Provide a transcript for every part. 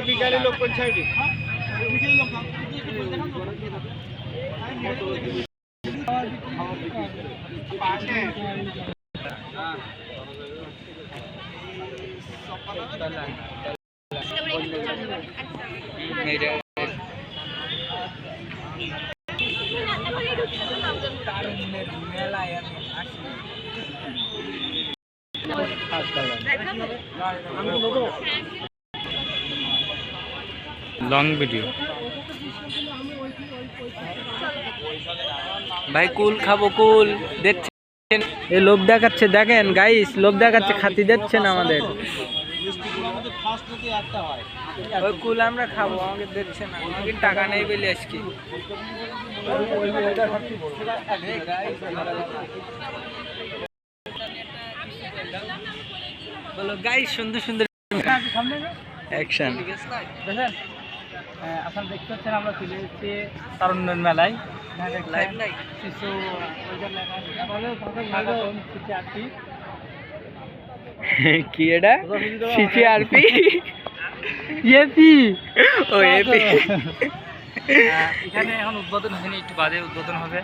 বিকালে লোক কোন সাইডে লং ভিডিও ভাই কুল খাবো কুল দেখছেন এই লোভ দেখাচ্ছে দেখেন গাইস লোভ দেখাচ্ছে খাতি দিচ্ছেন আমাদের ওই কুল আমরা খাবো আমাকে দেখছেন না আমাকে টাকা নেই বলে আজকে বলো গাইস সুন্দর সুন্দর অ্যাকশন দেখেন আপনারা দেখতে পাচ্ছেন আমরা চলে এসেছি তারুণ্যের মেলায় কিছু কি এটা সিসিআরপি এপি ও এপি এখানে এখন উদ্বোধন হয়নি, একটু বাদে উদ্বোধন হবে।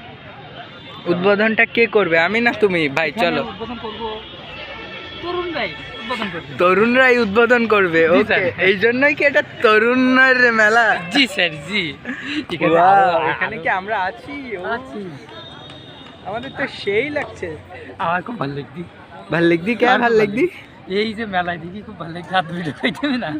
উদ্বোধনটা কে করবে আমি না তুমি? ভাই চলো উদ্বোধন করবো তরুণ ভাই উদ্বোধন করবে। তরুণরাই উদ্বোধন করবে ওকে এই জন্যই কি এটা তরুণের মেলা? জি স্যার জি। এখানে কি আমরা আছি? আমাদের তো সেই লাগছে। আমার খুব ভালো লাগছে। ভাল লাগদি কে ভাল লাগদি? এই যে মেলায় দেখি খুব ভালো লাগছে। হাত ভিডিও খাইতে না